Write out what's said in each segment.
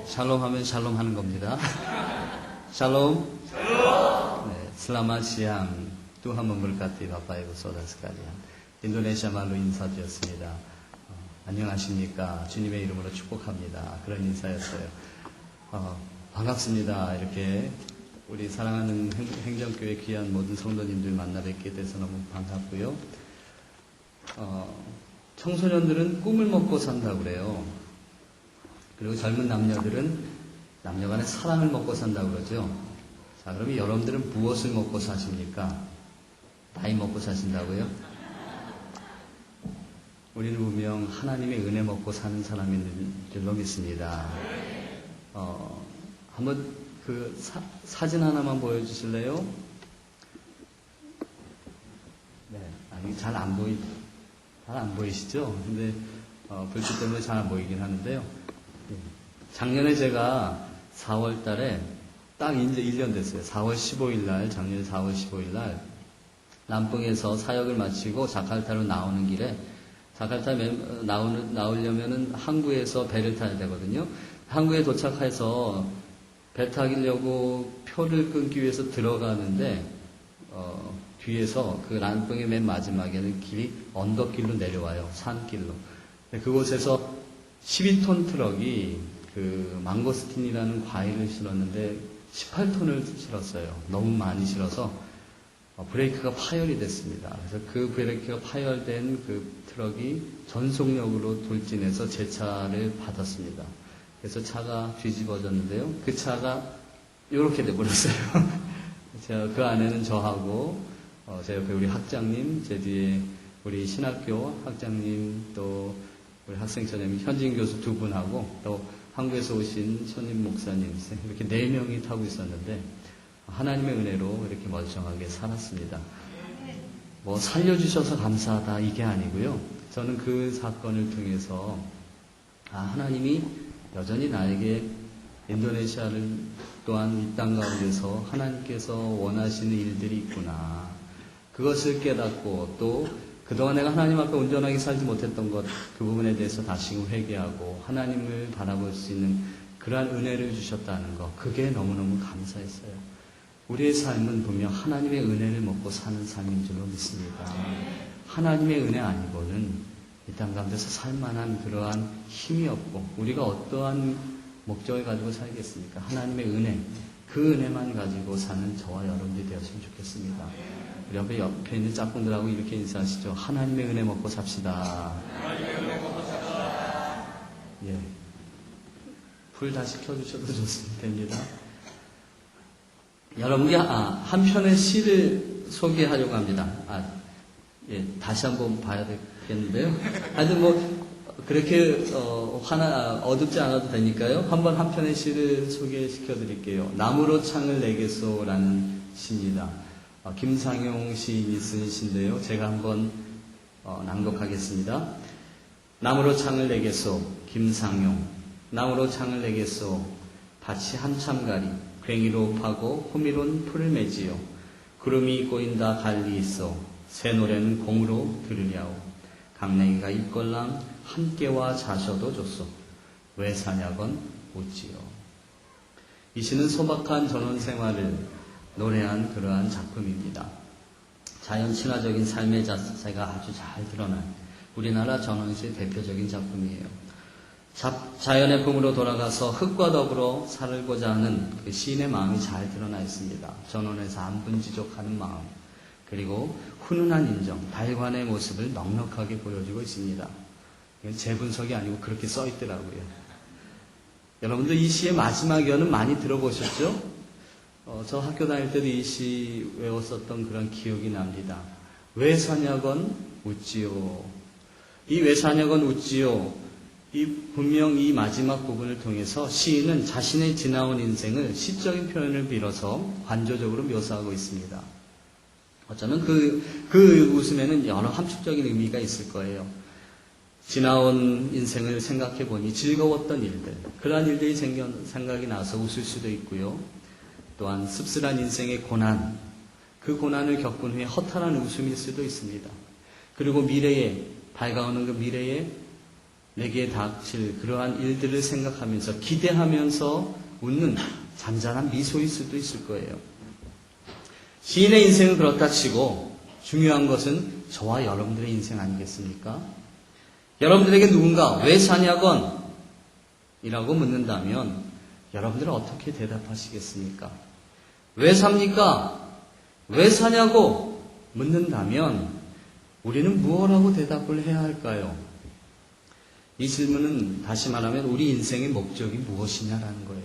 샬롬 하면 샬롬 하는 겁니다. 샬롬. Selamat siang. Tuhan memberkati Bapak Ibu Saudara sekalian. 인도네시아 말로 인사드렸습니다. 안녕하십니까. 주님의 이름으로 축복합니다. 그런 인사였어요. 반갑습니다. 이렇게 우리 사랑하는 행정교회 귀한 모든 성도님들 만나 뵙게 돼서 너무 반갑고요. 청소년들은 꿈을 먹고 산다고 그래요. 그리고 젊은 남녀들은 남녀간의 사랑을 먹고 산다고 그러죠. 자, 그러면 여러분들은 무엇을 먹고 사십니까? 나이 먹고 사신다고요? 우리는 분명 하나님의 은혜 먹고 사는 사람인 줄로 믿습니다. 한번 그 사진 하나만 보여주실래요? 네, 아니 잘 안 보이시죠? 근데 불빛 때문에 잘 안 보이긴 하는데요. 작년에 제가 4월 달에 딱 이제 1년 됐어요. 4월 15일 날, 작년 4월 15일 날 람뽕에서 사역을 마치고 자카르타로 나오는 길에 자카르타 나오려면은 항구에서 배를 타야 되거든요. 항구에 도착해서 배 타기려고 표를 끊기 위해서 들어가는데 뒤에서 그 람뽕의 맨 마지막에는 길이 언덕길로 내려와요. 산길로. 그곳에서 12톤 트럭이 그 망고스틴이라는 과일을 실었는데 18톤을 실었어요. 너무 많이 실어서 브레이크가 파열이 됐습니다. 그래서 그 브레이크가 파열된 그 트럭이 전속력으로 돌진해서 제 차를 받았습니다. 그래서 차가 뒤집어졌는데요. 그 차가 이렇게 돼버렸어요. 그 안에는 저하고 제 옆에 우리 학장님, 제 뒤에 우리 신학교 학장님, 또 우리 학생처님 현진 교수 두 분하고 또 한국에서 오신 손님 목사님 이렇게 4명이 타고 있었는데 하나님의 은혜로 이렇게 멀쩡하게 살았습니다. 뭐 살려주셔서 감사하다 이게 아니고요. 저는 그 사건을 통해서 하나님이 여전히 나에게 인도네시아를 또한 이 땅 가운데서 하나님께서 원하시는 일들이 있구나. 그것을 깨닫고 또 그동안 내가 하나님 앞에 온전하게 살지 못했던 것, 그 부분에 대해서 다시금 회개하고 하나님을 바라볼 수 있는 그러한 은혜를 주셨다는 것, 그게 너무너무 감사했어요. 우리의 삶은 분명 하나님의 은혜를 먹고 사는 삶인 줄로 믿습니다. 하나님의 은혜 아니고는 이 땅 가운데서 살만한 그러한 힘이 없고 우리가 어떠한 목적을 가지고 살겠습니까? 하나님의 은혜, 그 은혜만 가지고 사는 저와 여러분들이 되었으면 좋겠습니다. 우리 옆에 있는 짝꿍들하고 이렇게 인사하시죠. 하나님의 은혜 먹고 삽시다. 하나님의 은혜 먹고 삽시다. 예. 불 다시 켜주셔도 좋습니다. 여러분이 한 편의 시를 소개하려고 합니다. 예, 다시 한번 봐야 되겠는데요. 하여튼 그렇게 어둡지 않아도 되니까요. 한번 한 편의 시를 소개시켜 드릴게요. 나무로 창을 내게소라는 시입니다. 김상용 시인이 쓴 시인데요. 제가 한번 낭독하겠습니다. 나무로 창을 내게소, 김상용. 나무로 창을 내게소, 밭이 한참 가리, 괭이로 파고 호미론 풀을 맺지요. 구름이 꼬인다 갈리 있어, 새 노래는 공으로 들으랴오. 강냉이가 입걸랑 함께와 자셔도 좋소. 왜 사냐건 묻지요. 이 시는 소박한 전원 생활을 노래한 그러한 작품입니다. 자연 친화적인 삶의 자세가 아주 잘 드러난 우리나라 전원시의 대표적인 작품이에요. 자연의 품으로 돌아가서 흙과 더불어 살고자 하는 그 시인의 마음이 잘 드러나 있습니다. 전원에서 안분지족하는 마음, 그리고 훈훈한 인정, 달관의 모습을 넉넉하게 보여주고 있습니다. 이건 제 분석이 아니고 그렇게 써 있더라고요. 여러분들 이 시의 마지막 연은 많이 들어보셨죠? 저 학교 다닐 때도 이 시 외웠었던 그런 기억이 납니다. 왜 사냐건 웃지요. 이 왜 사냐건 웃지요. 분명 이 마지막 부분을 통해서 시인은 자신의 지나온 인생을 시적인 표현을 빌어서 관조적으로 묘사하고 있습니다. 어쩌면 그 웃음에는 여러 함축적인 의미가 있을 거예요. 지나온 인생을 생각해 보니 즐거웠던 일들, 그러한 일들이 생각이 나서 웃을 수도 있고요. 또한 씁쓸한 인생의 고난, 그 고난을 겪은 후에 허탈한 웃음일 수도 있습니다. 그리고 미래에, 밝아오는 그 미래에 내게 닥칠 그러한 일들을 생각하면서 기대하면서 웃는 잔잔한 미소일 수도 있을 거예요. 시인의 인생은 그렇다 치고 중요한 것은 저와 여러분들의 인생 아니겠습니까? 여러분들에게 누군가 왜 사냐건 이라고 묻는다면 여러분들은 어떻게 대답하시겠습니까? 왜 삽니까? 왜 사냐고 묻는다면 우리는 무엇라고 대답을 해야 할까요? 이 질문은 다시 말하면 우리 인생의 목적이 무엇이냐라는 거예요.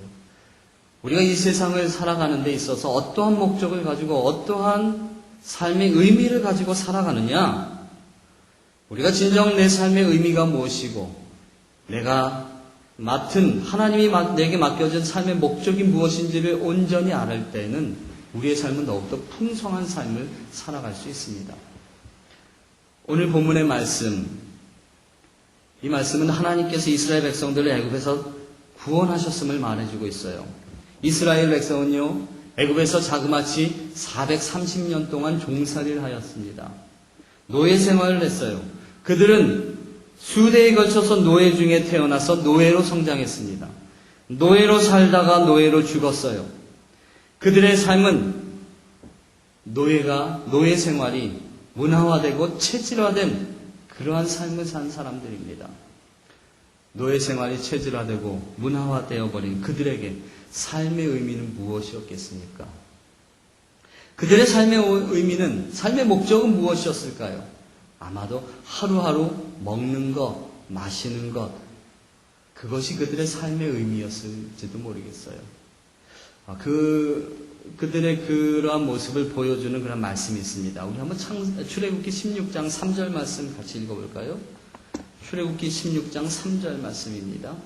우리가 이 세상을 살아가는 데 있어서 어떠한 목적을 가지고 어떠한 삶의 의미를 가지고 살아가느냐? 우리가 진정 내 삶의 의미가 무엇이고 내가 맡은 하나님이 내게 맡겨진 삶의 목적이 무엇인지를 온전히 알을 때는 우리의 삶은 더욱더 풍성한 삶을 살아갈 수 있습니다. 오늘 본문의 말씀, 이 말씀은 하나님께서 이스라엘 백성들을 애굽에서 구원하셨음을 말해주고 있어요. 이스라엘 백성은요, 애굽에서 자그마치 430년 동안 종살이를 하였습니다. 노예 생활을 했어요. 그들은 수대에 걸쳐서 노예 중에 태어나서 노예로 성장했습니다. 노예로 살다가 노예로 죽었어요. 그들의 삶은 노예 생활이 문화화되고 체질화된 그러한 삶을 산 사람들입니다. 노예 생활이 체질화되고 문화화되어 버린 그들에게 삶의 의미는 무엇이었겠습니까? 그들의 삶의 의미는, 삶의 목적은 무엇이었을까요? 아마도 하루하루 먹는 것, 마시는 것, 그것이 그들의 삶의 의미였을지도 모르겠어요. 그들의 그러한 모습을 보여주는 그런 말씀이 있습니다. 우리 한번 출애굽기 16장 3절 말씀 같이 읽어볼까요? 출애굽기 16장 3절 말씀입니다.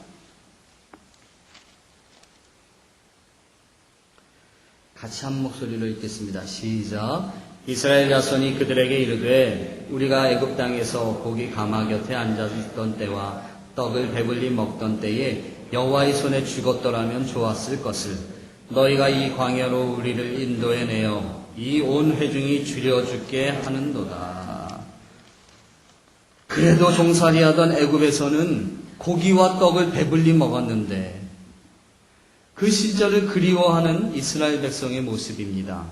같이 한 목소리로 읽겠습니다. 시작. 이스라엘 자손이 그들에게 이르되 우리가 애굽 땅에서 고기 가마 곁에 앉았던 때와 떡을 배불리 먹던 때에 여호와의 손에 죽었더라면 좋았을 것을 너희가 이 광야로 우리를 인도해 내어 이 온 회중이 줄여 죽게 하는도다. 그래도 종살이하던 애굽에서는 고기와 떡을 배불리 먹었는데 그 시절을 그리워하는 이스라엘 백성의 모습입니다.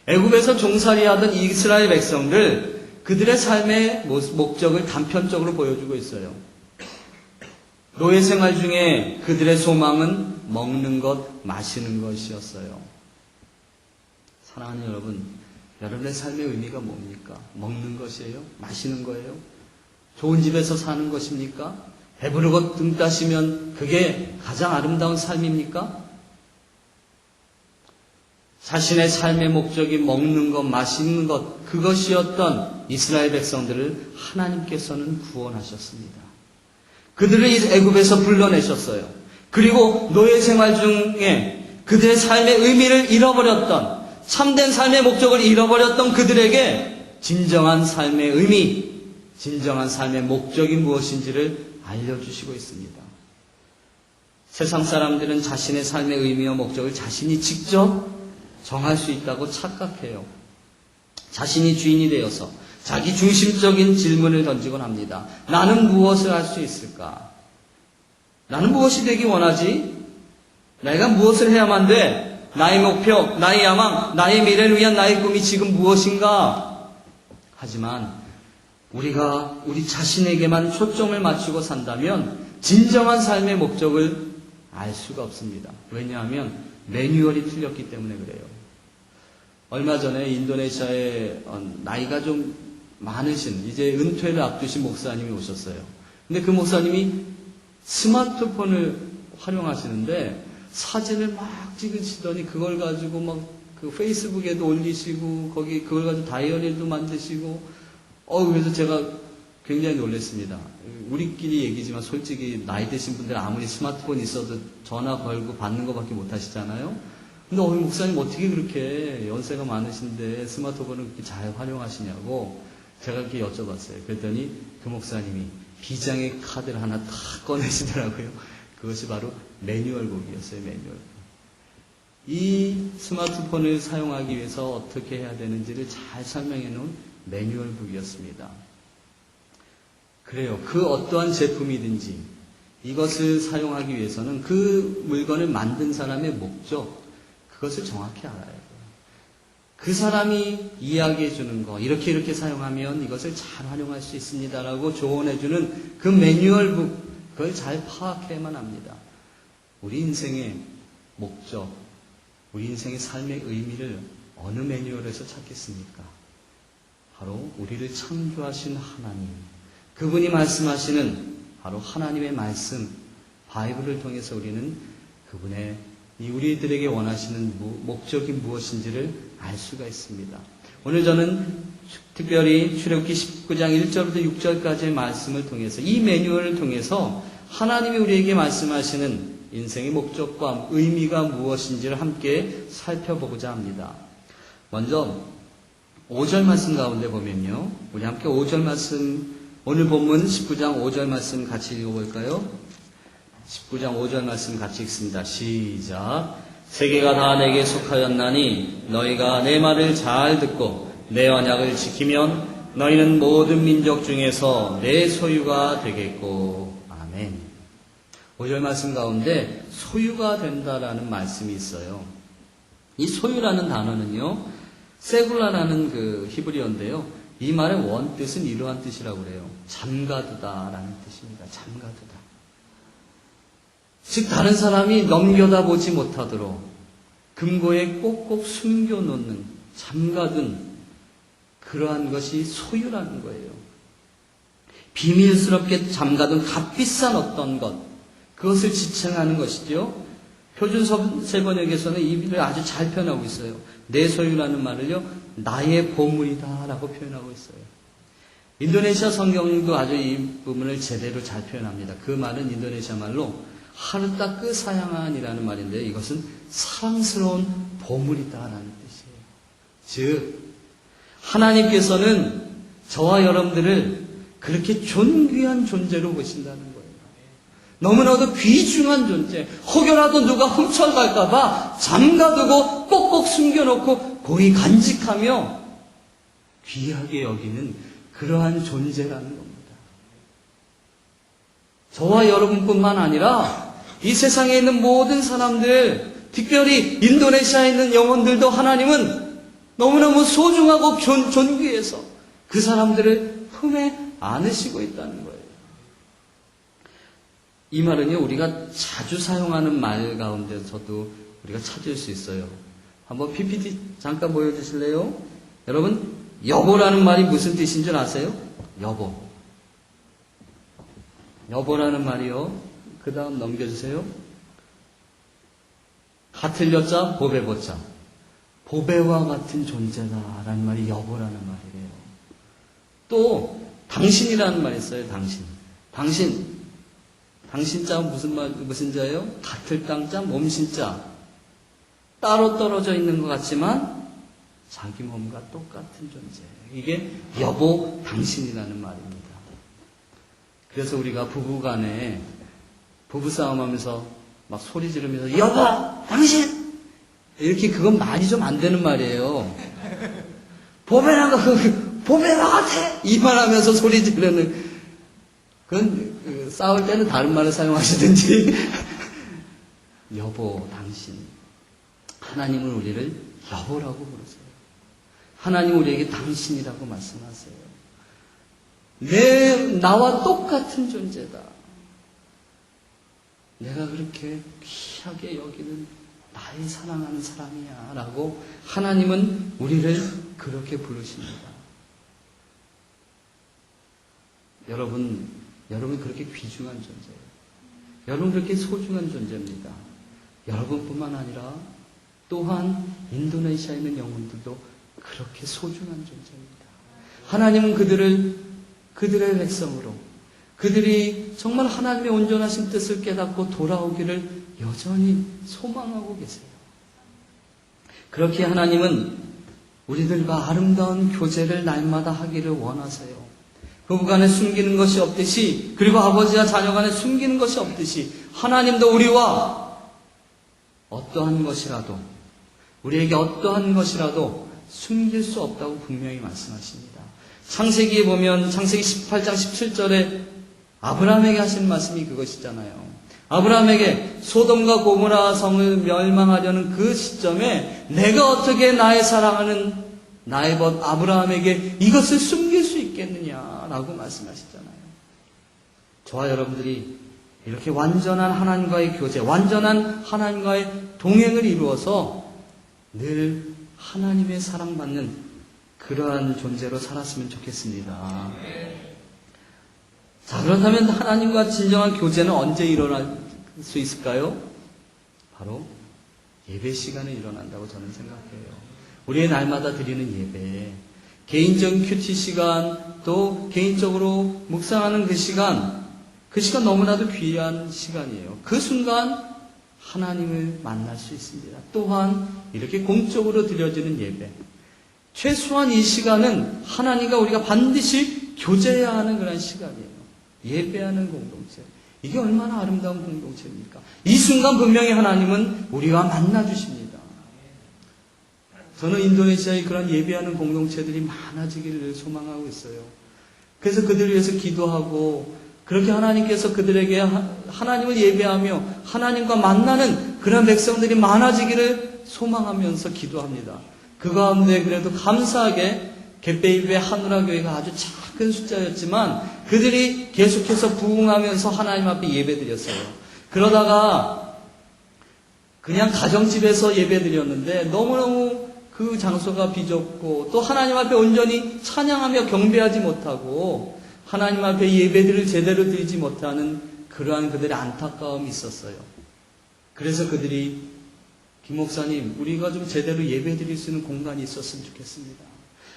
애굽에서 종살이하던 이스라엘 백성들, 그들의 삶의 목적을 단편적으로 보여주고 있어요. 노예 생활 중에 그들의 소망은 먹는 것, 마시는 것이었어요. 사랑하는 여러분, 여러분의 삶의 의미가 뭡니까? 먹는 것이에요? 마시는 거예요? 좋은 집에서 사는 것입니까? 배부르고 등 따시면 그게 가장 아름다운 삶입니까? 자신의 삶의 목적이 먹는 것, 마시는 것, 그것이었던 이스라엘 백성들을 하나님께서는 구원하셨습니다. 그들을 애굽에서 불러내셨어요. 그리고 노예 생활 중에 그들의 삶의 의미를 잃어버렸던, 참된 삶의 목적을 잃어버렸던 그들에게 진정한 삶의 의미, 진정한 삶의 목적이 무엇인지를 알려주시고 있습니다. 세상 사람들은 자신의 삶의 의미와 목적을 자신이 직접 정할 수 있다고 착각해요. 자신이 주인이 되어서 자기 중심적인 질문을 던지곤 합니다. 나는 무엇을 할 수 있을까? 나는 무엇이 되기 원하지? 내가 무엇을 해야만 돼? 나의 목표, 나의 야망, 나의 미래를 위한 나의 꿈이 지금 무엇인가? 하지만 우리가 우리 자신에게만 초점을 맞추고 산다면 진정한 삶의 목적을 알 수가 없습니다. 왜냐하면 매뉴얼이 틀렸기 때문에 그래요. 얼마 전에 인도네시아에 나이가 좀 많으신, 이제 은퇴를 앞두신 목사님이 오셨어요. 근데 그 목사님이 스마트폰을 활용하시는데 사진을 막 찍으시더니 그걸 가지고 막 그 페이스북에도 올리시고 거기 그걸 가지고 다이어리도 만드시고 그래서 제가 굉장히 놀랐습니다. 우리끼리 얘기지만 솔직히 나이 드신 분들 아무리 스마트폰 있어도 전화 걸고 받는 것밖에 못 하시잖아요. 근데 목사님 어떻게 그렇게 연세가 많으신데 스마트폰을 그렇게 잘 활용하시냐고 제가 그렇게 여쭤봤어요. 그랬더니 그 목사님이 비장의 카드를 하나 탁 꺼내시더라고요. 그것이 바로 매뉴얼북이었어요. 매뉴얼북. 이 스마트폰을 사용하기 위해서 어떻게 해야 되는지를 잘 설명해 놓은 매뉴얼북이었습니다. 그래요. 그 어떠한 제품이든지 이것을 사용하기 위해서는 그 물건을 만든 사람의 목적, 그것을 정확히 알아야 돼요. 그 사람이 이야기해 주는 거, 이렇게 사용하면 이것을 잘 활용할 수 있습니다라고 조언해 주는 그 매뉴얼북, 그걸 잘 파악해야만 합니다. 우리 인생의 목적, 우리 인생의 삶의 의미를 어느 매뉴얼에서 찾겠습니까? 바로 우리를 창조하신 하나님, 그분이 말씀하시는 바로 하나님의 말씀, 바이블을 통해서 우리는 그분의 우리들에게 원하시는 목적이 무엇인지를 알 수가 있습니다. 오늘 저는 특별히 출애굽기 19장 1절부터 6절까지의 말씀을 통해서, 이 매뉴얼을 통해서 하나님이 우리에게 말씀하시는 인생의 목적과 의미가 무엇인지를 함께 살펴보고자 합니다. 먼저 5절 말씀 가운데 보면요, 우리 함께 5절 말씀, 오늘 본문 19장 5절 말씀 같이 읽어볼까요? 19장 5절 말씀 같이 읽습니다. 시작. 세계가 다 내게 속하였나니 너희가 내 말을 잘 듣고 내 언약을 지키면 너희는 모든 민족 중에서 내 소유가 되겠고. 아멘. 5절 말씀 가운데 소유가 된다라는 말씀이 있어요. 이 소유라는 단어는요, 세굴라라는 그 히브리어인데요, 이 말의 원뜻은 이러한 뜻이라고 그래요. 잠가두다라는 뜻입니다. 잠가두다. 즉 다른 사람이 넘겨다 보지 못하도록 금고에 꼭꼭 숨겨놓는, 잠가둔 그러한 것이 소유라는 거예요. 비밀스럽게 잠가둔 값비싼 어떤 것, 그것을 지칭하는 것이죠. 표준 세번역에서는 이 비를 아주 잘 표현하고 있어요. 내 소유라는 말을요, 나의 보물이다 라고 표현하고 있어요. 인도네시아 성경도 아주 이 부분을 제대로 잘 표현합니다. 그 말은 인도네시아 말로 하르타 끄사양안이라는 말인데, 이것은 사랑스러운 보물이다라는 뜻이에요. 즉 하나님께서는 저와 여러분들을 그렇게 존귀한 존재로 보신다는 거예요. 너무나도 귀중한 존재, 혹여라도 누가 훔쳐갈까봐 잠가두고 꼭꼭 숨겨놓고 고이 간직하며 귀하게 여기는 그러한 존재라는 겁니다. 저와 여러분뿐만 아니라 이 세상에 있는 모든 사람들, 특별히 인도네시아에 있는 영혼들도 하나님은 너무너무 소중하고 존귀해서 그 사람들을 품에 안으시고 있다는 거예요. 이 말은요, 우리가 자주 사용하는 말 가운데서도 우리가 찾을 수 있어요. 한번 PPT 잠깐 보여주실래요? 여러분, 여보라는 말이 무슨 뜻인 줄 아세요? 여보. 여보라는 말이요, 그 다음 넘겨주세요. 같을 여자, 보배 보자. 보배와 같은 존재다라는 말이 여보라는 말이래요. 또 당신이라는 말이 있어요. 당신 자 무슨 자예요? 같을 땅자, 몸신자. 따로 떨어져 있는 것 같지만 자기 몸과 똑같은 존재. 이게 여보 당신이라는 말입니다. 그래서 우리가 부부간에 부부싸움하면서 막 소리 지르면서 여보 당신 이렇게, 그건 말이 좀 안 되는 말이에요. 보배랑 보배와 같아 이 말하면서 소리 지르는, 그건 싸울 때는 다른 말을 사용하시든지. 여보 당신, 하나님은 우리를 여보라고 부르세요. 하나님 우리에게 당신이라고 말씀하세요. 나와 똑같은 존재다. 내가 그렇게 귀하게 여기는 나의 사랑하는 사람이야 라고 하나님은 우리를 그렇게 부르십니다. 여러분 그렇게 귀중한 존재예요. 여러분 그렇게 소중한 존재입니다. 여러분뿐만 아니라 또한 인도네시아에 있는 영혼들도 그렇게 소중한 존재입니다. 하나님은 그들의 백성으로, 그들이 정말 하나님의 온전하신 뜻을 깨닫고 돌아오기를 여전히 소망하고 계세요. 그렇게 하나님은 우리들과 아름다운 교제를 날마다 하기를 원하세요. 부부간에 숨기는 것이 없듯이, 그리고 아버지와 자녀간에 숨기는 것이 없듯이 하나님도 우리와 어떠한 것이라도, 우리에게 어떠한 것이라도 숨길 수 없다고 분명히 말씀하십니다. 창세기에 보면 창세기 18장 17절에 아브라함에게 하신 말씀이 그것이잖아요. 아브라함에게 소돔과 고모라 성을 멸망하려는 그 시점에 내가 어떻게 나의 사랑하는 나의 벗 아브라함에게 이것을 숨길 수 있겠느냐라고 말씀하시잖아요. 저와 여러분들이 이렇게 완전한 하나님과의 교제, 완전한 하나님과의 동행을 이루어서 늘 하나님의 사랑받는 그러한 존재로 살았으면 좋겠습니다. 자, 그렇다면 하나님과 진정한 교제는 언제 일어날 수 있을까요? 바로 예배 시간에 일어난다고 저는 생각해요. 우리의 날마다 드리는 예배, 개인적인 큐티 시간, 또 개인적으로 묵상하는 그 시간 너무나도 귀한 시간이에요. 그 순간 하나님을 만날 수 있습니다. 또한 이렇게 공적으로 드려지는 예배, 최소한 이 시간은 하나님과 우리가 반드시 교제해야 하는 그런 시간이에요. 예배하는 공동체. 이게 얼마나 아름다운 공동체입니까? 이 순간 분명히 하나님은 우리와 만나 주십니다. 저는 인도네시아의 그런 예배하는 공동체들이 많아지기를 소망하고 있어요. 그래서 그들을 위해서 기도하고 그렇게 하나님께서 그들에게 하나님을 예배하며 하나님과 만나는 그런 백성들이 많아지기를 소망하면서 기도합니다. 그 가운데 그래도 감사하게 갯베이브의 한우라교회가 아주 작은 숫자였지만 그들이 계속해서 부흥하면서 하나님 앞에 예배드렸어요. 그러다가 그냥 가정집에서 예배드렸는데 너무너무 그 장소가 비좁고 또 하나님 앞에 온전히 찬양하며 경배하지 못하고 하나님 앞에 예배들을 제대로 드리지 못하는 그러한 그들의 안타까움이 있었어요. 그래서 그들이 김 목사님, 우리가 좀 제대로 예배 드릴 수 있는 공간이 있었으면 좋겠습니다.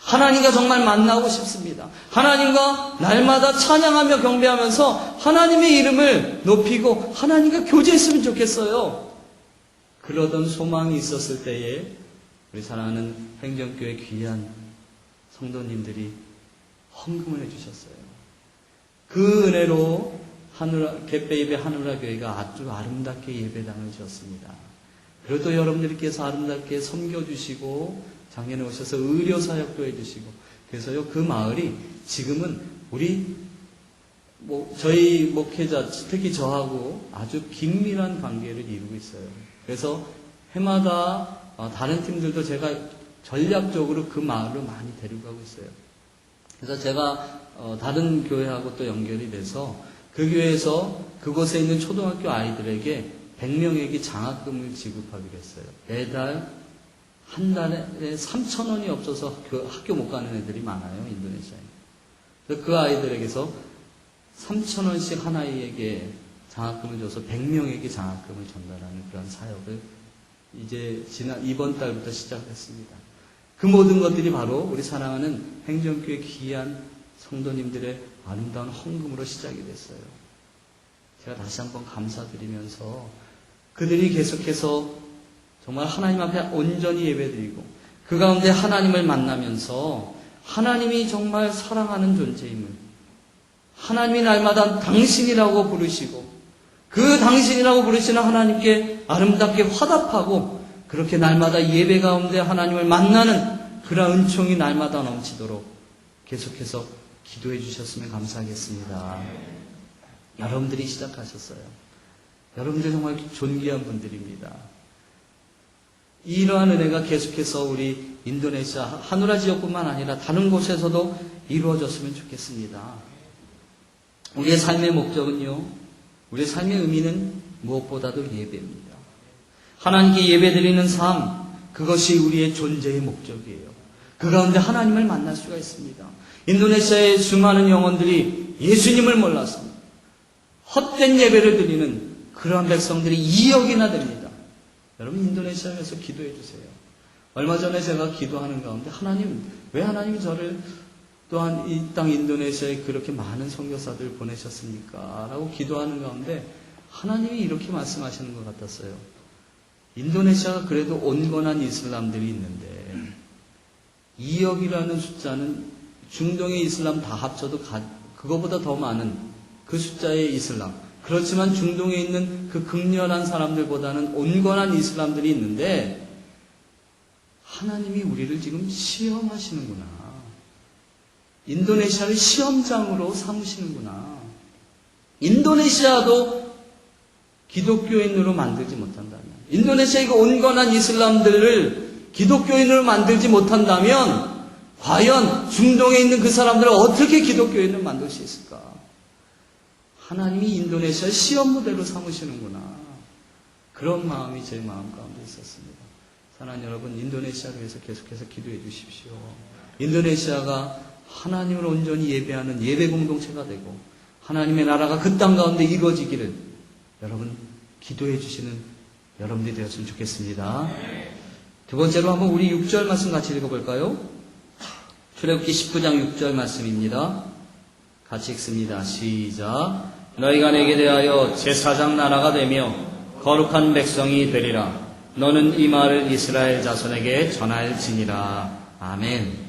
하나님과 정말 만나고 싶습니다. 하나님과 날마다 찬양하며 경배하면서 하나님의 이름을 높이고 하나님과 교제했으면 좋겠어요. 그러던 소망이 있었을 때에 우리 사랑하는 행정교회 귀한 성도님들이 헌금을 해주셨어요. 그 은혜로 갯베이브의 하누라 교회가 아주 아름답게 예배당을 지었습니다. 그리고 또 여러분들께서 아름답게 섬겨주시고 작년에 오셔서 의료사역도 해주시고 그래서요 그 마을이 지금은 우리 저희 목회자 특히 저하고 아주 긴밀한 관계를 이루고 있어요. 그래서 해마다 다른 팀들도 제가 전략적으로 그 마을로 많이 데려가고 있어요. 그래서 제가 다른 교회하고 또 연결이 돼서 그 교회에서 그곳에 있는 초등학교 아이들에게 100명에게 장학금을 지급하기로 했어요. 매달 한 달에 3,000원이 없어서 학교 못 가는 애들이 많아요, 인도네시아에. 그래서 그 아이들에게서 3,000원씩 한 아이에게 장학금을 줘서 100명에게 장학금을 전달하는 그런 사역을 이제 이번 달부터 시작했습니다. 그 모든 것들이 바로 우리 사랑하는 행정교회 귀한 성도님들의 아름다운 헌금으로 시작이 됐어요. 제가 다시 한번 감사드리면서 그들이 계속해서 정말 하나님 앞에 온전히 예배드리고 그 가운데 하나님을 만나면서 하나님이 정말 사랑하는 존재임을 하나님이 날마다 당신이라고 부르시고 그 당신이라고 부르시는 하나님께 아름답게 화답하고 그렇게 날마다 예배 가운데 하나님을 만나는 그런 은총이 날마다 넘치도록 계속해서 기도해 주셨으면 감사하겠습니다. 여러분들이 시작하셨어요. 여러분들 정말 존귀한 분들입니다. 이러한 은혜가 계속해서 우리 인도네시아 하누라 지역뿐만 아니라 다른 곳에서도 이루어졌으면 좋겠습니다. 우리의 삶의 목적은요, 우리의 삶의 의미는 무엇보다도 예배입니다. 하나님께 예배드리는 삶, 그것이 우리의 존재의 목적이에요. 그 가운데 하나님을 만날 수가 있습니다. 인도네시아의 수많은 영혼들이 예수님을 몰라서 헛된 예배를 드리는 그러한 백성들이 2억이나 됩니다. 여러분 인도네시아에서 기도해 주세요. 얼마 전에 제가 기도하는 가운데 하나님, 왜 하나님이 저를 또한 이 땅 인도네시아에 그렇게 많은 선교사들을 보내셨습니까? 라고 기도하는 가운데 하나님이 이렇게 말씀하시는 것 같았어요. 인도네시아가 그래도 온건한 이슬람들이 있는데 2억이라는 숫자는 중동의 이슬람 다 합쳐도 그거보다 더 많은 그 숫자의 이슬람. 그렇지만 중동에 있는 그 극렬한 사람들보다는 온건한 이슬람들이 있는데 하나님이 우리를 지금 시험하시는구나. 인도네시아를 시험장으로 삼으시는구나. 인도네시아도 기독교인으로 만들지 못한다면, 인도네시아의 그 온건한 이슬람들을 기독교인으로 만들지 못한다면 과연 중동에 있는 그 사람들을 어떻게 기독교인을 만들 수 있을까? 하나님이 인도네시아 시험 무대로 삼으시는구나. 그런 마음이 제 마음 가운데 있었습니다. 사랑하는 여러분, 인도네시아를 위해서 계속해서 기도해 주십시오. 인도네시아가 하나님을 온전히 예배하는 예배 공동체가 되고 하나님의 나라가 그 땅 가운데 이루어지기를 여러분 기도해 주시는 여러분들이 되었으면 좋겠습니다. 두 번째로 한번 우리 6절 말씀 같이 읽어볼까요? 출애굽기 19장 6절 말씀입니다. 같이 읽습니다. 시작. 너희가 내게 대하여 제사장 나라가 되며 거룩한 백성이 되리라. 너는 이 말을 이스라엘 자손에게 전할지니라. 아멘.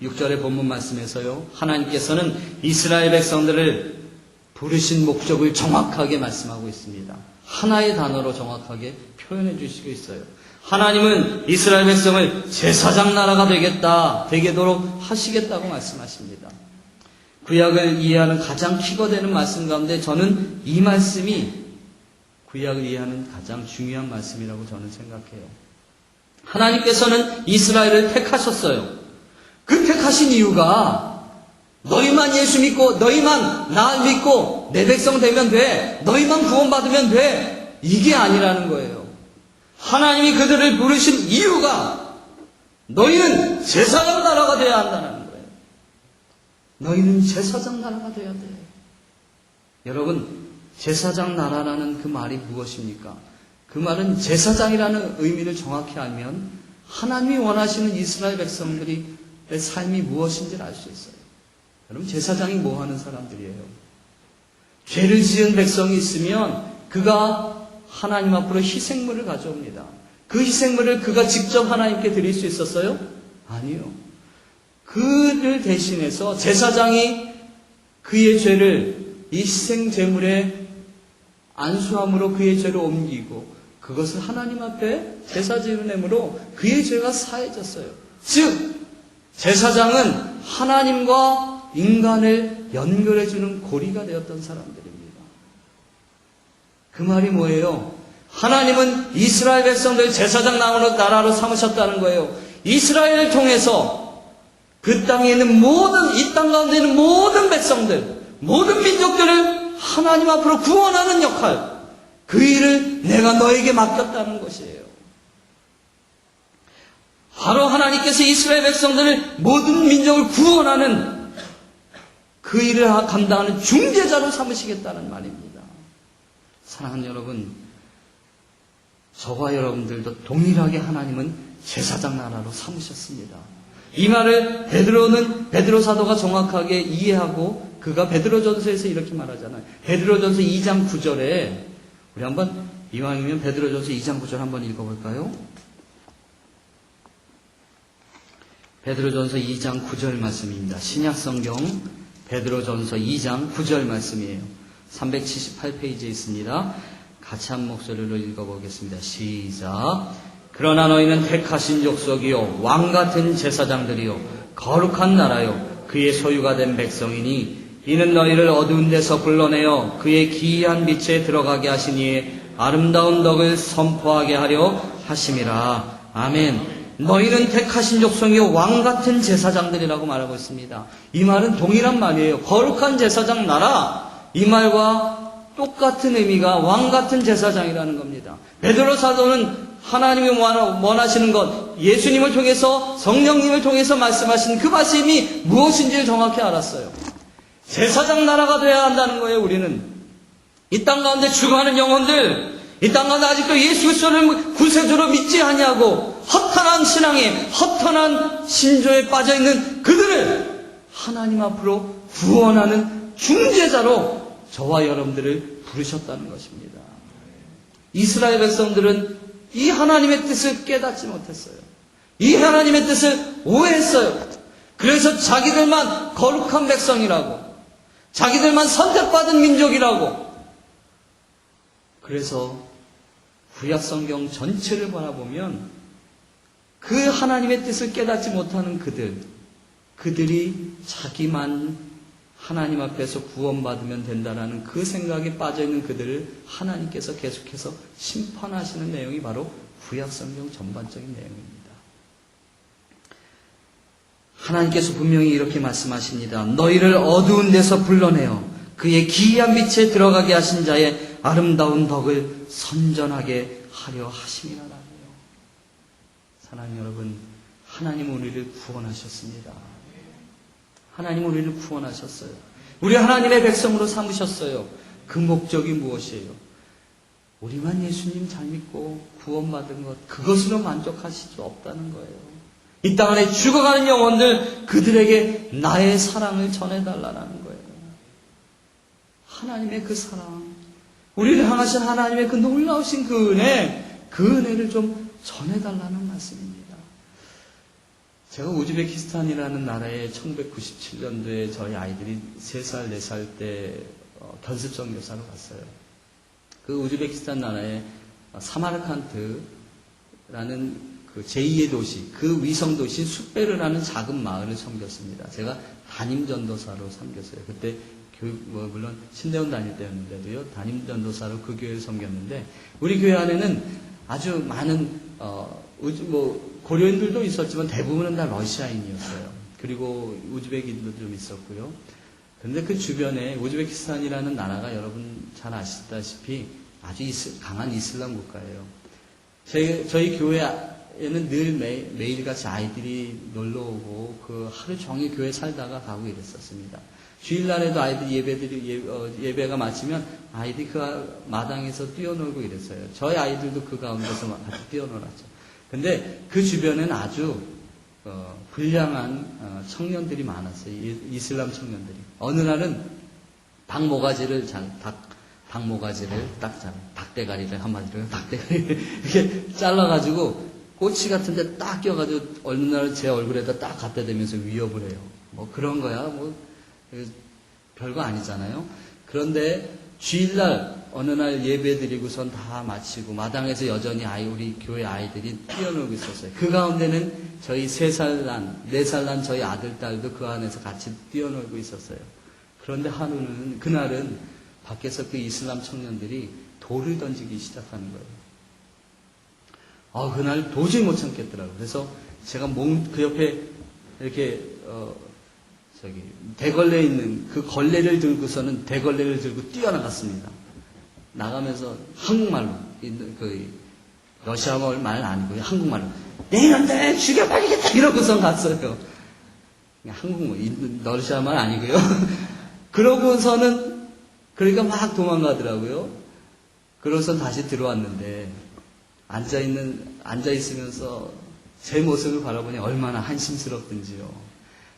6절의 본문 말씀에서요, 하나님께서는 이스라엘 백성들을 부르신 목적을 정확하게 말씀하고 있습니다. 하나의 단어로 정확하게 표현해 주시고 있어요. 하나님은 이스라엘 백성을 제사장 나라가 되도록 하시겠다고 말씀하십니다. 구약을 이해하는 가장 키가 되는 말씀 가운데 저는 이 말씀이 구약을 이해하는 가장 중요한 말씀이라고 저는 생각해요. 하나님께서는 이스라엘을 택하셨어요. 그 택하신 이유가 너희만 예수 믿고 너희만 나 믿고 내 백성 되면 돼. 너희만 구원받으면 돼. 이게 아니라는 거예요. 하나님이 그들을 부르신 이유가 너희는 제사장 나라가 되어야 한다는 거예요. 너희는 제사장 나라가 되어야 돼. 여러분, 제사장 나라라는 그 말이 무엇입니까? 그 말은 제사장이라는 의미를 정확히 알면 하나님이 원하시는 이스라엘 백성들의 삶이 무엇인지를 알 수 있어요. 여러분, 제사장이 뭐 하는 사람들이에요? 죄를 지은 백성이 있으면 그가 하나님 앞으로 희생물을 가져옵니다. 그 희생물을 그가 직접 하나님께 드릴 수 있었어요? 아니요. 그를 대신해서 제사장이 그의 죄를 이 희생 제물에 안수함으로 그의 죄를 옮기고 그것을 하나님 앞에 제사 지내므로 그의 죄가 사해졌어요. 즉 제사장은 하나님과 인간을 연결해주는 고리가 되었던 사람들입니다. 그 말이 뭐예요? 하나님은 이스라엘 백성들 제사장 나라로 삼으셨다는 거예요. 이스라엘을 통해서 그 땅에 있는 이 땅 가운데 있는 모든 백성들, 모든 민족들을 하나님 앞으로 구원하는 역할, 그 일을 내가 너에게 맡겼다는 것이에요. 바로 하나님께서 이스라엘 백성들을 모든 민족을 구원하는 그 일을 감당하는 중재자로 삼으시겠다는 말입니다. 사랑하는 여러분, 저와 여러분들도 동일하게 하나님은 제사장 나라로 삼으셨습니다. 이 말을 베드로 사도가 정확하게 이해하고 그가 베드로전서에서 이렇게 말하잖아요. 베드로전서 2장 9절에 우리 한번 이왕이면 베드로전서 2장 9절 한번 읽어볼까요? 베드로전서 2장 9절 말씀입니다. 신약성경 베드로전서 2장 9절 말씀이에요. 378페이지에 있습니다. 같이 한 목소리로 읽어보겠습니다. 시작. 그러나 너희는 택하신 족속이요 왕같은 제사장들이요 거룩한 나라요 그의 소유가 된 백성이니 이는 너희를 어두운 데서 불러내어 그의 기이한 빛에 들어가게 하시니 아름다운 덕을 선포하게 하려 하심이라. 아멘. 너희는 택하신 족속이요 왕같은 제사장들이라고 말하고 있습니다. 이 말은 동일한 말이에요. 거룩한 제사장 나라, 이 말과 똑같은 의미가 왕같은 제사장이라는 겁니다. 베드로 사도는 하나님이 원하시는 것, 예수님을 통해서 성령님을 통해서 말씀하신 그 말씀이 무엇인지를 정확히 알았어요. 제사장 나라가 되어야 한다는 거예요. 우리는 이 땅 가운데 죽어가는 영혼들, 이 땅 가운데 아직도 예수 그리스도를 구세주로 믿지 아니하고 허탄한 신앙에 허탄한 신조에 빠져있는 그들을 하나님 앞으로 구원하는 중재자로 저와 여러분들을 부르셨다는 것입니다. 이스라엘 백성들은 이 하나님의 뜻을 깨닫지 못했어요. 이 하나님의 뜻을 오해했어요. 그래서 자기들만 거룩한 백성이라고, 자기들만 선택받은 민족이라고, 그래서 구약성경 전체를 바라보면 그 하나님의 뜻을 깨닫지 못하는 그들, 그들이 자기만 하나님 앞에서 구원받으면 된다라는 그 생각에 빠져있는 그들을 하나님께서 계속해서 심판하시는 내용이 바로 구약성경 전반적인 내용입니다. 하나님께서 분명히 이렇게 말씀하십니다. 너희를 어두운 데서 불러내어 그의 기이한 빛에 들어가게 하신 자의 아름다운 덕을 선전하게 하려 하심이라라고요. 사랑하는 여러분, 하나님 우리를 구원하셨습니다. 하나님 우리를 구원하셨어요. 우리 하나님의 백성으로 삼으셨어요. 그 목적이 무엇이에요? 우리만 예수님 잘 믿고 구원받은 것, 그것으로 만족하실 수 없다는 거예요. 이 땅 안에 죽어가는 영혼들, 그들에게 나의 사랑을 전해달라는 거예요. 하나님의 그 사랑, 우리를 향하신 하나님의 그 놀라우신 그 은혜를 좀 전해달라는 말씀입니다. 제가 우즈베키스탄이라는 나라에 1997년도에 저희 아이들이 3살, 4살 때 견습 선교사로 갔어요. 그 우즈베키스탄 나라에 사마르칸트라는 그 제2의 도시, 그 위성 도시 수베르라는 작은 마을을 섬겼습니다. 제가 담임 전도사로 섬겼어요. 그때 물론 신대원 다닐 때였는데도요, 담임 전도사로 그 교회를 섬겼는데, 우리 교회 안에는 아주 많은 고려인들도 있었지만 대부분은 다 러시아인이었어요. 그리고 우즈베키인도 좀 있었고요. 그런데 그 주변에 우즈베키스탄이라는 나라가 여러분 잘 아시다시피 아주 강한 이슬람 국가예요. 저희 교회에는 늘 매일같이 아이들이 놀러 오고 그 하루 종일 교회 살다가 가고 이랬었습니다. 주일날에도 아이들 예배가 마치면 아이들이 그 마당에서 뛰어놀고 이랬어요. 저희 아이들도 그 가운데서 같이 뛰어놀았죠. 근데 그 주변에는 아주 불량한 청년들이 많았어요. 이슬람 청년들이. 어느 날은 닭모가지를 닭대가리를 한마디로 닭대가리를 이렇게 잘라가지고 꼬치 같은데 딱 껴가지고 어느 날 제 얼굴에다 딱 갖다 대면서 위협을 해요. 뭐 그런 거야. 별거 아니잖아요. 그런데 주일날 어느 날 예배 드리고선 다 마치고 마당에서 여전히 우리 교회 아이들이 뛰어놀고 있었어요. 그 가운데는 저희 3살 난, 4살 난 저희 아들, 딸도 그 안에서 같이 뛰어놀고 있었어요. 그런데 그날은 밖에서 그 이슬람 청년들이 돌을 던지기 시작하는 거예요. 그날 도저히 못 참겠더라고요. 그래서 제가 그 옆에 이렇게, 대걸레에 있는 그 걸레를 들고서는 대걸레를 들고 뛰어나갔습니다. 나가면서 한국말로, 러시아 말 아니고요. 한국말로. 내 놈들 죽여버리겠다! 이러고선 갔어요. 러시아 말 아니고요. 그러고서는, 그러니까 막 도망가더라고요. 그러고선 다시 들어왔는데, 앉아있으면서 제 모습을 바라보니 얼마나 한심스럽든지요.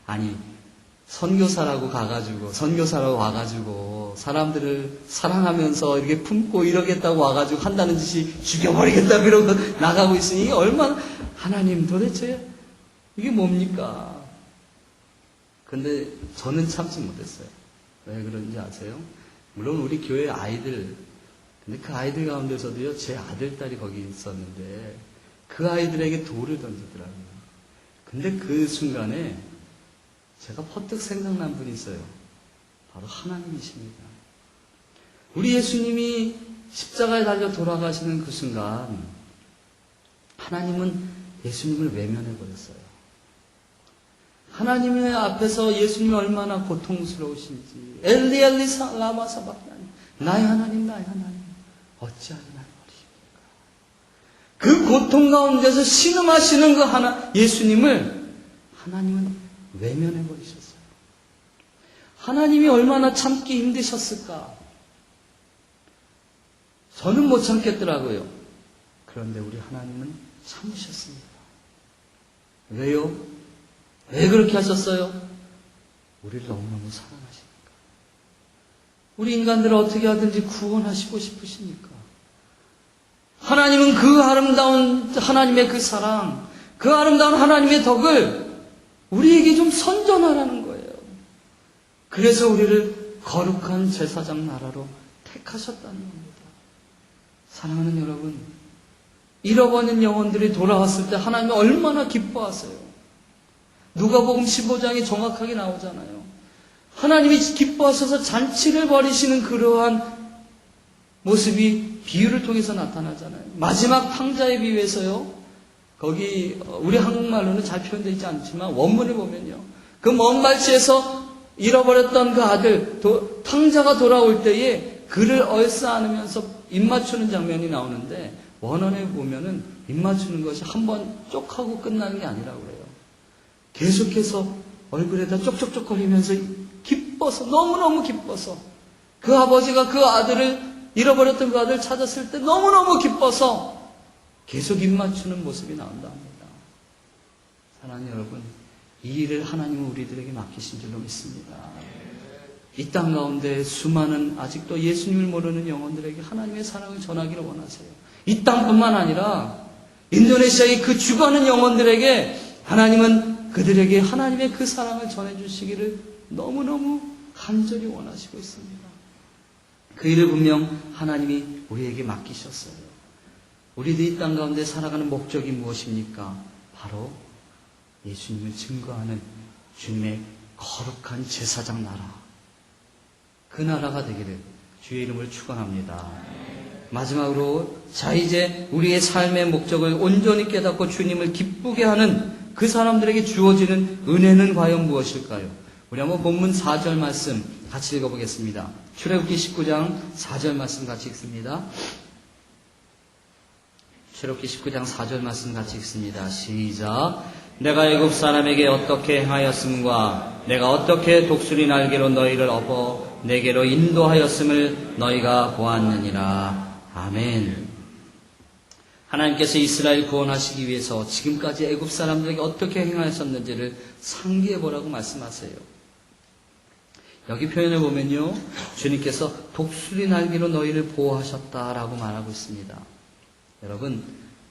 아니, 선교사라고 와가지고, 사람들을 사랑하면서 이렇게 품고 이러겠다고 와가지고 한다는 짓이 죽여버리겠다 그러고 나가고 있으니 이게 얼마나, 하나님 도대체 이게 뭡니까? 근데 저는 참지 못했어요. 왜 그런지 아세요? 물론 우리 교회 아이들, 근데 그 아이들 가운데서도요, 제 아들, 딸이 거기 있었는데, 그 아이들에게 돌을 던지더라고요. 근데 그 순간에 제가 퍼뜩 생각난 분이 있어요. 바로 하나님이십니다. 우리 예수님이 십자가에 달려 돌아가시는 그 순간, 하나님은 예수님을 외면해버렸어요. 하나님의 앞에서 예수님이 얼마나 고통스러우신지, 엘리 엘리 라마 사박다니, 나의 하나님 어찌하여 나를 버리십니까? 그 고통 가운데서 신음하시는 그 예수님을 하나님은 외면해버리셨어요. 하나님이 얼마나 참기 힘드셨을까? 저는 못 참겠더라고요. 그런데 우리 하나님은 참으셨습니다. 왜요? 왜 그렇게 하셨어요? 우리를 너무너무 사랑하시니까. 우리 인간들을 어떻게 하든지 구원하시고 싶으시니까. 하나님은 그 아름다운 하나님의 그 사랑, 그 아름다운 하나님의 덕을 우리에게 좀 선전하라는 거예요. 그래서 우리를 거룩한 제사장 나라로 택하셨다는 겁니다. 사랑하는 여러분, 잃어버린 영혼들이 돌아왔을 때 하나님이 얼마나 기뻐하세요. 누가복음 15장이 정확하게 나오잖아요. 하나님이 기뻐하셔서 잔치를 벌이시는 그러한 모습이 비유를 통해서 나타나잖아요. 마지막 탕자의 비유에서요. 거기 우리 한국말로는 잘 표현되어 있지 않지만 원문을 보면요. 그 먼 발치에서 잃어버렸던 그 아들 탕자가 돌아올 때에 그를 얼싸안으면서 입 맞추는 장면이 나오는데 원어에 보면은 입 맞추는 것이 한 번 쪽 하고 끝나는 게 아니라고 그래요. 계속해서 얼굴에다 쪽쪽쪽거리면서 기뻐서 너무너무 기뻐서 그 아버지가 그 아들을 잃어버렸던 그 아들을 찾았을 때 너무너무 기뻐서 계속 입 맞추는 모습이 나온다 합니다. 사랑하는 여러분, 이 일을 하나님은 우리들에게 맡기신 줄로 믿습니다. 이 땅 가운데 수많은 아직도 예수님을 모르는 영혼들에게 하나님의 사랑을 전하기를 원하세요. 이 땅뿐만 아니라 인도네시아의 그 죽어가는 영혼들에게 하나님은 그들에게 하나님의 그 사랑을 전해주시기를 너무너무 간절히 원하시고 있습니다. 그 일을 분명 하나님이 우리에게 맡기셨어요. 우리들이 이 땅 가운데 살아가는 목적이 무엇입니까? 바로 예수님을 증거하는 주님의 거룩한 제사장 나라, 그 나라가 되기를 주의 이름을 축원합니다. 마지막으로 자 이제 우리의 삶의 목적을 온전히 깨닫고 주님을 기쁘게 하는 그 사람들에게 주어지는 은혜는 과연 무엇일까요? 우리 한번 본문 4절 말씀 같이 읽어보겠습니다. 출애굽기 19장 4절 말씀 같이 읽습니다. 출애굽기 19장 4절 말씀 같이 읽습니다. 시작. 내가 애굽 사람에게 어떻게 행하였음과 내가 어떻게 독수리 날개로 너희를 업어 내게로 인도하였음을 너희가 보았느니라. 아멘. 하나님께서 이스라엘 구원하시기 위해서 지금까지 애굽 사람들에게 어떻게 행하셨는지를 상기해보라고 말씀하세요. 여기 표현을 보면요, 주님께서 독수리 날개로 너희를 보호하셨다라고 말하고 있습니다. 여러분,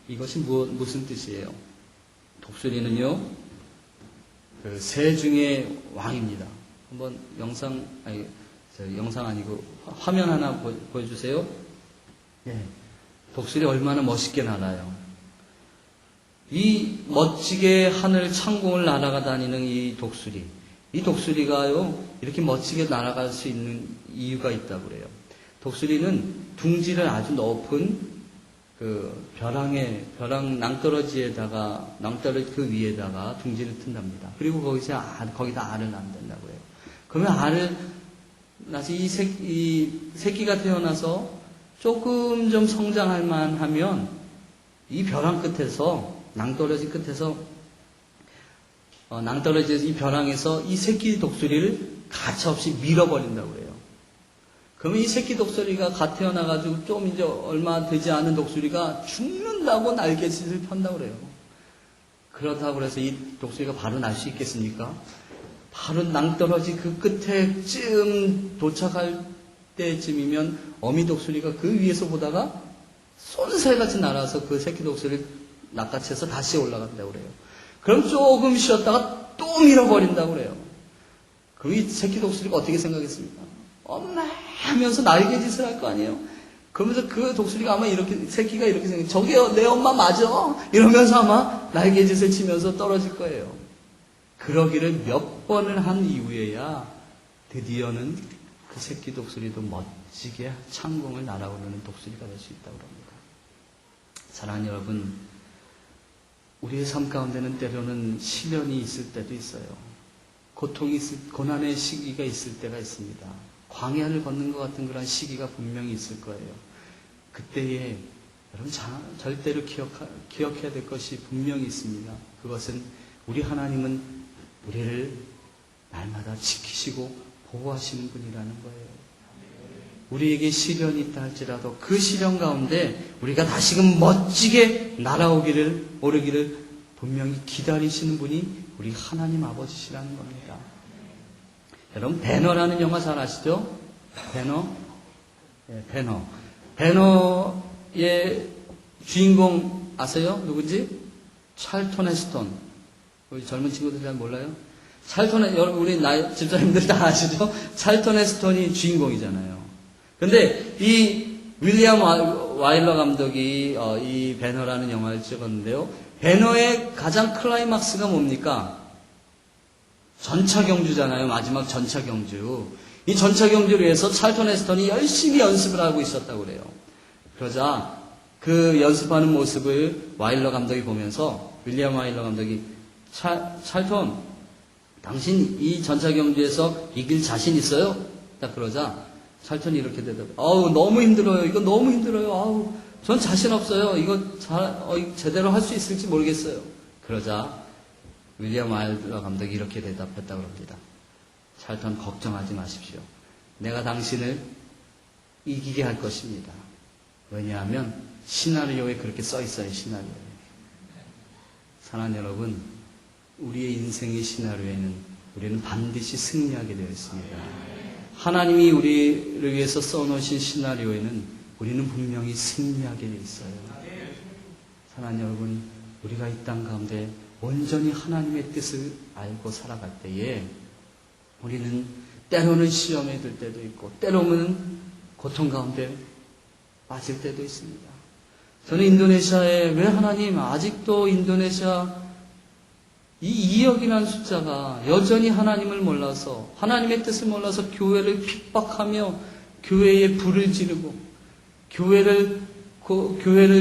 이것이 무슨 뜻이에요? 독수리는요, 그 새 중의 왕입니다. 한번 영상 아니고 화면 하나 보여주세요. 예, 독수리 얼마나 멋있게 날아요. 이 멋지게 하늘 창공을 날아가 다니는 이 독수리가요, 이렇게 멋지게 날아갈 수 있는 이유가 있다고 그래요. 독수리는 둥지를 아주 높은 그 벼랑 낭떠러지에다가, 낭떠러지 그 위에다가 둥지를 튼답니다. 그리고 거기다 알을 낳는다고 해요. 그러면 알을 낳아서 이 새끼가 태어나서 조금 좀 성장할 만하면 이 벼랑 끝에서, 낭떠러지 끝에서, 낭떠러지에서 이 벼랑에서 이 새끼 독수리를 가차없이 밀어버린다고 그래요. 그러면 이 새끼 독수리가 갓 태어나가지고 좀 이제 얼마 되지 않은 독수리가 죽는다고 날개짓을 편다고 그래요. 그렇다고 해서 이 독수리가 바로 날 수 있겠습니까? 바로 낭떠러지 그 끝에쯤 도착할 때쯤이면 어미 독수리가 그 위에서 보다가 쏜새같이 날아서 그 새끼 독수리를 낚아채서 다시 올라간다고 그래요. 그럼 조금 쉬었다가 또 밀어버린다고 그래요. 그럼 이 새끼 독수리가 어떻게 생각했습니까? 엄마 하면서 날개짓을 할 거 아니에요. 그러면서 그 독수리가 아마 새끼가 이렇게 생각해요. 저기요, 내 엄마 맞아? 이러면서 아마 날개짓을 치면서 떨어질 거예요. 그러기를 몇 번을 한 이후에야 드디어는 그 새끼 독수리도 멋지게 창공을 날아오르는 독수리가 될 수 있다고 합니다. 사랑하는 여러분, 우리의 삶 가운데는 때로는 시련이 있을 때도 있어요. 고난의 시기가 있을 때가 있습니다. 광야를 걷는 것 같은 그런 시기가 분명히 있을 거예요. 그때에 여러분 절대로 기억해야 될 것이 분명히 있습니다. 그것은 우리 하나님은 우리를 날마다 지키시고 보호하시는 분이라는 거예요. 우리에게 시련이 있다 할지라도 그 시련 가운데 우리가 다시금 멋지게 오르기를 분명히 기다리시는 분이 우리 하나님 아버지시라는 겁니다. 여러분, 배너라는 영화 잘 아시죠? 배너. 배너의 주인공 아세요? 누군지? 찰턴 헤스턴. 우리 젊은 친구들 잘 몰라요? 여러분, 우리 집사님들 다 아시죠? 찰턴 헤스턴이 주인공이잖아요. 근데 이 윌리엄 와일러 감독이 이 배너라는 영화를 찍었는데요. 배너의 가장 클라이막스가 뭡니까? 전차 경주잖아요. 마지막 전차 경주. 이 전차 경주를 위해서 찰턴 헤스턴이 열심히 연습을 하고 있었다고 그래요. 그러자 그 연습하는 모습을 와일러 감독이 보면서 윌리엄 와일러 감독이 찰턴, 당신 이 전차 경주에서 이길 자신 있어요? 딱 그러자 찰턴이 이렇게 대답해. 아우, 너무 힘들어요. 이거 너무 힘들어요. 아우, 전 자신 없어요. 이거 제대로 할 수 있을지 모르겠어요. 그러자 윌리엄 와일러 감독이 이렇게 대답했다고 합니다. 찰턴, 걱정하지 마십시오. 내가 당신을 이기게 할 것입니다. 왜냐하면 시나리오에 그렇게 써 있어요. 시나리오에. 사랑하는 여러분, 우리의 인생의 시나리오에는 우리는 반드시 승리하게 되어 있습니다. 하나님이 우리를 위해서 써놓으신 시나리오에는 우리는 분명히 승리하게 되어 있어요. 사랑하는 여러분, 우리가 이 땅 가운데 온전히 하나님의 뜻을 알고 살아갈 때에 우리는 때로는 시험에 들 때도 있고 때로는 고통 가운데 빠질 때도 있습니다. 저는 인도네시아에 왜 하나님 아직도 인도네시아 이 2억이라는 숫자가 여전히 하나님을 몰라서 하나님의 뜻을 몰라서 교회를 핍박하며 교회에 불을 지르고 교회를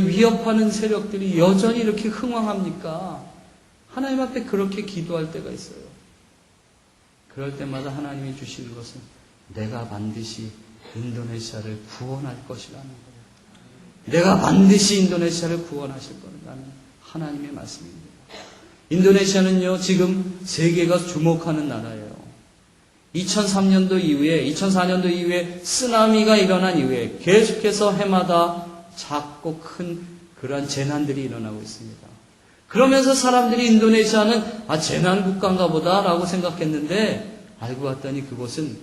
위협하는 세력들이 여전히 이렇게 흥왕합니까? 하나님 앞에 그렇게 기도할 때가 있어요. 그럴 때마다 하나님이 주시는 것은 내가 반드시 인도네시아를 구원할 것이라는 거예요. 내가 반드시 인도네시아를 구원하실 거라는 하나님의 말씀입니다. 인도네시아는요, 지금 세계가 주목하는 나라예요. 2004년도 이후에 쓰나미가 일어난 이후에 계속해서 해마다 작고 큰 그러한 재난들이 일어나고 있습니다. 그러면서 사람들이 인도네시아는 재난 국가인가 보다라고 생각했는데 알고 봤더니 그곳은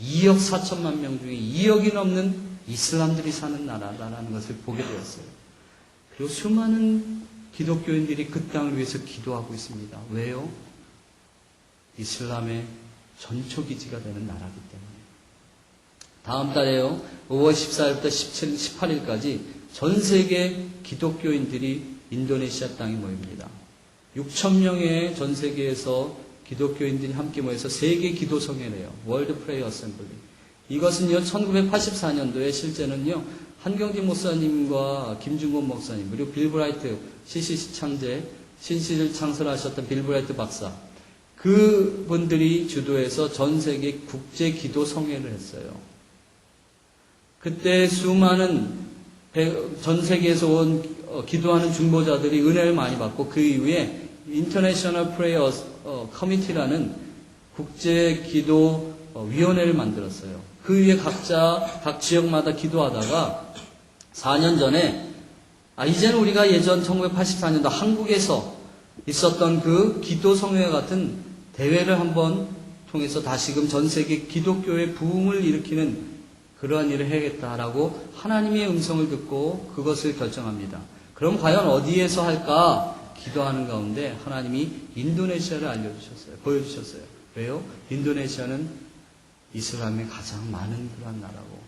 2억 4천만 명 중에 2억이 넘는 이슬람들이 사는 나라라는 것을 보게 되었어요. 그리고 수많은 기독교인들이 그 땅을 위해서 기도하고 있습니다. 왜요? 이슬람의 전초기지가 되는 나라이기 때문에. 다음 달에요, 5월 14일부터 18일까지 전 세계 기독교인들이 인도네시아 땅에 모입니다. 6천 명의 전 세계에서 기독교인들이 함께 모여서 세계 기도성회를 해요. 월드 프레이 어셈블리. 이것은요, 1984년도에 실제는요, 한경진 목사님과 김중곤 목사님, 그리고 빌 브라이트, CCC를 창설하셨던 빌 브라이트 박사, 그분들이 주도해서 전 세계 국제 기도 성회를 했어요. 그때 수많은 전 세계에서 온 기도하는 중보자들이 은혜를 많이 받고 그 이후에 인터내셔널 프레이어 커미티라는 국제 기도 위원회를 만들었어요. 그 위에 각 지역마다 기도하다가 4년 전에 이제는 우리가 예전 1984년도 한국에서 있었던 그 기도 성회 같은 대회를 한번 통해서 다시금 전 세계 기독교의 부흥을 일으키는 그러한 일을 해야겠다라고 하나님의 음성을 듣고 그것을 결정합니다. 그럼 과연 어디에서 할까 기도하는 가운데 하나님이 인도네시아를 알려주셨어요. 보여주셨어요. 왜요? 인도네시아는 이슬람이 가장 많은 그러한 나라고.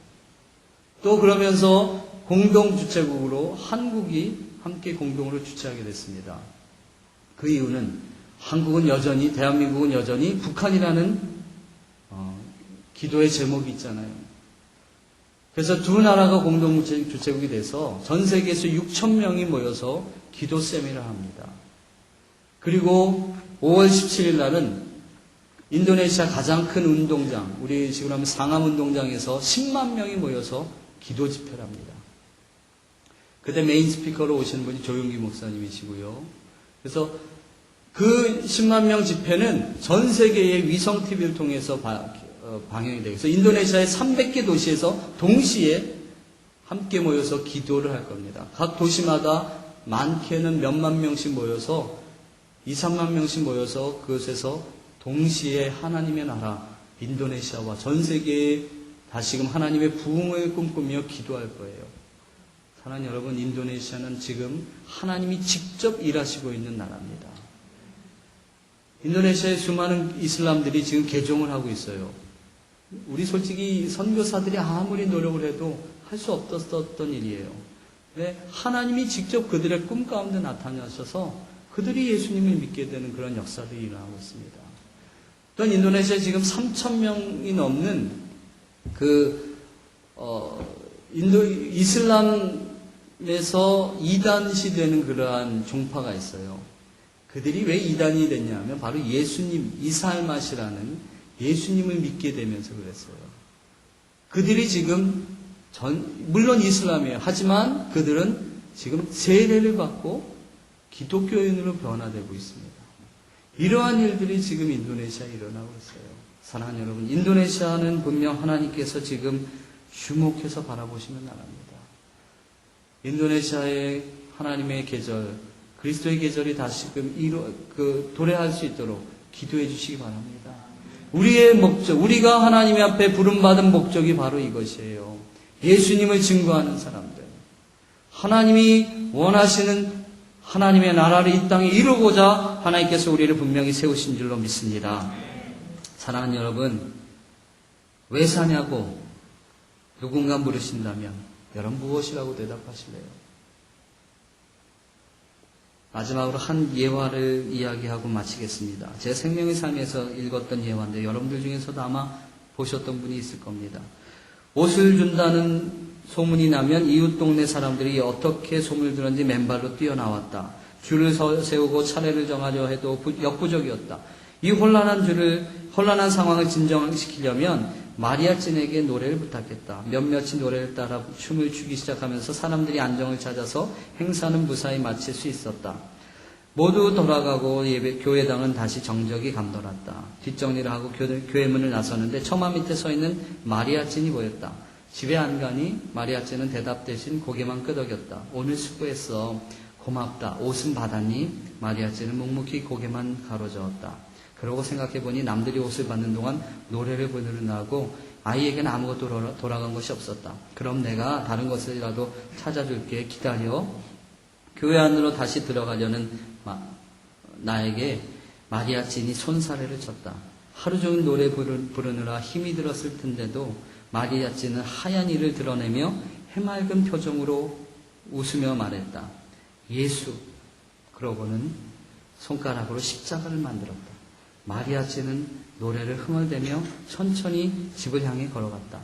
또 그러면서 공동주최국으로 한국이 함께 공동으로 주최하게 됐습니다. 그 이유는 대한민국은 여전히 북한이라는 기도의 제목이 있잖아요. 그래서 두 나라가 공동주최국이 돼서 전 세계에서 6천 명이 모여서 기도 세미나를 합니다. 그리고 5월 17일 날은 인도네시아 가장 큰 운동장, 우리 지금 하면 상암운동장에서 10만 명이 모여서 기도 집회를 합니다. 그때 메인 스피커로 오시는 분이 조용기 목사님이시고요. 그래서 그 10만 명 집회는 전 세계의 위성 TV를 통해서 방영이 되고, 그래서 인도네시아의 300개 도시에서 동시에 함께 모여서 기도를 할 겁니다. 각 도시마다 많게는 몇만 명씩 모여서 2, 3만 명씩 모여서 그곳에서 동시에 하나님의 나라 인도네시아와 전 세계에 다시금 하나님의 부흥을 꿈꾸며 기도할 거예요. 사랑하는 여러분, 인도네시아는 지금 하나님이 직접 일하시고 있는 나라입니다. 인도네시아의 수많은 이슬람들이 지금 개종을 하고 있어요. 우리 솔직히 선교사들이 아무리 노력을 해도 할 수 없었던 일이에요. 근데 하나님이 직접 그들의 꿈 가운데 나타나셔서 그들이 예수님을 믿게 되는 그런 역사들이 일어나고 있습니다. 또한 인도네시아에 지금 3,000명이 넘는 이슬람에서 이단시 되는 그러한 종파가 있어요. 그들이 왜 이단이 됐냐면 바로 예수님, 이살맛이라는 예수님을 믿게 되면서 그랬어요. 그들이 지금 물론 이슬람이에요. 하지만 그들은 지금 세례를 받고 기독교인으로 변화되고 있습니다. 이러한 일들이 지금 인도네시아에 일어나고 있어요. 사랑하는 여러분, 인도네시아는 분명 하나님께서 지금 주목해서 바라보시는 나라입니다. 인도네시아의 하나님의 계절, 그리스도의 계절이 다시금 도래할 수 있도록 기도해 주시기 바랍니다. 우리의 목적, 우리가 하나님 앞에 부름받은 목적이 바로 이것이에요. 예수님을 증거하는 사람들. 하나님이 원하시는 하나님의 나라를 이 땅에 이루고자 하나님께서 우리를 분명히 세우신 줄로 믿습니다. 사랑하는 여러분, 왜 사냐고 누군가 물으신다면 여러분 무엇이라고 대답하실래요? 마지막으로 한 예화를 이야기하고 마치겠습니다. 제 생명의 삶에서 읽었던 예화인데 여러분들 중에서도 아마 보셨던 분이 있을 겁니다. 옷을 준다는 소문이 나면 이웃 동네 사람들이 어떻게 소문을 들었는지 맨발로 뛰어나왔다. 줄을 세우고 차례를 정하려 해도 역부족이었다. 이 혼란한 상황을 진정시키려면 마리아 찐에게 노래를 부탁했다. 몇몇이 노래를 따라 춤을 추기 시작하면서 사람들이 안정을 찾아서 행사는 무사히 마칠 수 있었다. 모두 돌아가고 교회당은 다시 정적이 감돌았다. 뒷정리를 하고 교회 문을 나섰는데 처마 밑에 서 있는 마리아 찐이 보였다. 집에 안 가니? 마리아 찐은 대답 대신 고개만 끄덕였다. 오늘 수고했어. 고맙다. 옷은 받았니? 마리아 찐은 묵묵히 고개만 가로저었다. 그러고 생각해보니 남들이 옷을 받는 동안 노래를 부르느라고 아이에게는 아무것도 돌아간 것이 없었다. 그럼 내가 다른 것이라도 찾아줄게. 기다려. 교회 안으로 다시 들어가려는 나에게 마리아 찐이 손사래를 쳤다. 하루 종일 노래 부르느라 힘이 들었을 텐데도 마리아 찐은 하얀 이를 드러내며 해맑은 표정으로 웃으며 말했다. 예수. 그러고는 손가락으로 십자가를 만들었다. 마리아 찐은 노래를 흥얼대며 천천히 집을 향해 걸어갔다.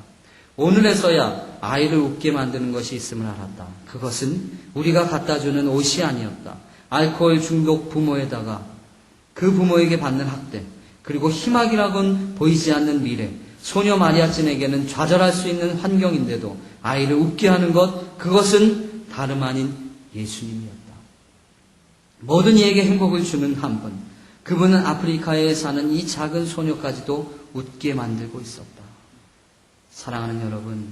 오늘에서야 아이를 웃게 만드는 것이 있음을 알았다. 그것은 우리가 갖다주는 옷이 아니었다. 알코올 중독 부모에다가 그 부모에게 받는 학대, 그리고 희망이라고는 보이지 않는 미래, 소녀 마리아 찐에게는 좌절할 수 있는 환경인데도 아이를 웃게 하는 것, 그것은 다름 아닌 예수님이었다. 모든 이에게 행복을 주는 한 분, 그분은 아프리카에 사는 이 작은 소녀까지도 웃게 만들고 있었다. 사랑하는 여러분,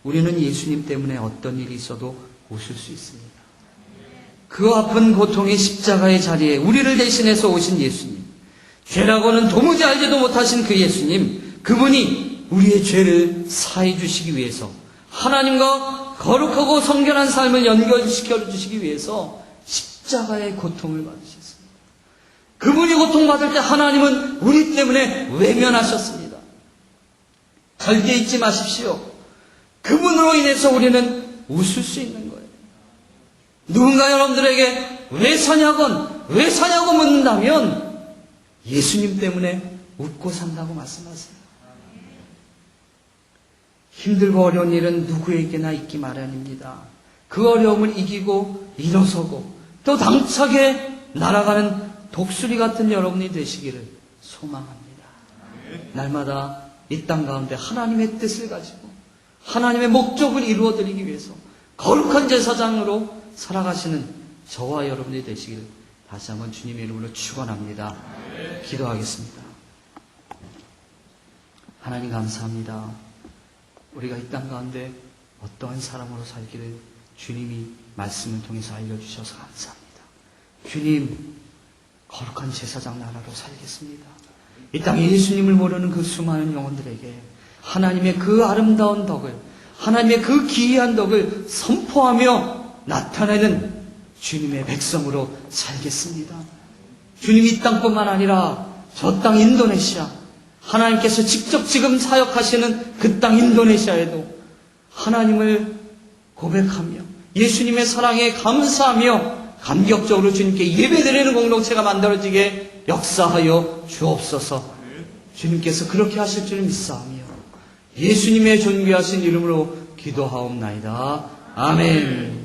우리는 예수님 때문에 어떤 일이 있어도 웃을 수 있습니다. 그 아픈 고통의 십자가의 자리에 우리를 대신해서 오신 예수님, 죄라고는 도무지 알지도 못하신 그 예수님, 그분이 우리의 죄를 사해 주시기 위해서, 하나님과 거룩하고 성결한 삶을 연결시켜 주시기 위해서 십자가의 고통을 받으셨습니다. 그분이 고통받을 때 하나님은 우리 때문에 외면하셨습니다. 절대 잊지 마십시오. 그분으로 인해서 우리는 웃을 수 있는 거예요. 누군가 여러분들에게 왜 사냐고 묻는다면 예수님 때문에 웃고 산다고 말씀하세요. 힘들고 어려운 일은 누구에게나 있기 마련입니다. 그 어려움을 이기고 일어서고 또 당차게 날아가는 독수리 같은 여러분이 되시기를 소망합니다. 날마다 이 땅 가운데 하나님의 뜻을 가지고 하나님의 목적을 이루어드리기 위해서 거룩한 제사장으로 살아가시는 저와 여러분이 되시기를 다시 한번 주님의 이름으로 축원합니다. 기도하겠습니다. 하나님 감사합니다. 우리가 이 땅 가운데 어떠한 사람으로 살기를 주님이 말씀을 통해서 알려주셔서 감사합니다. 주님, 거룩한 제사장 나라로 살겠습니다. 이 땅에 예수님을 모르는 그 수많은 영혼들에게 하나님의 그 아름다운 덕을, 하나님의 그 기이한 덕을 선포하며 나타내는 주님의 백성으로 살겠습니다. 주님 이 땅뿐만 아니라 저 땅 인도네시아, 하나님께서 직접 지금 사역하시는 그 땅 인도네시아에도 하나님을 고백하며 예수님의 사랑에 감사하며 감격적으로 주님께 예배드리는 공동체가 만들어지게 역사하여 주옵소서. 주님께서 그렇게 하실 줄 믿사오며 예수님의 존귀하신 이름으로 기도하옵나이다. 아멘.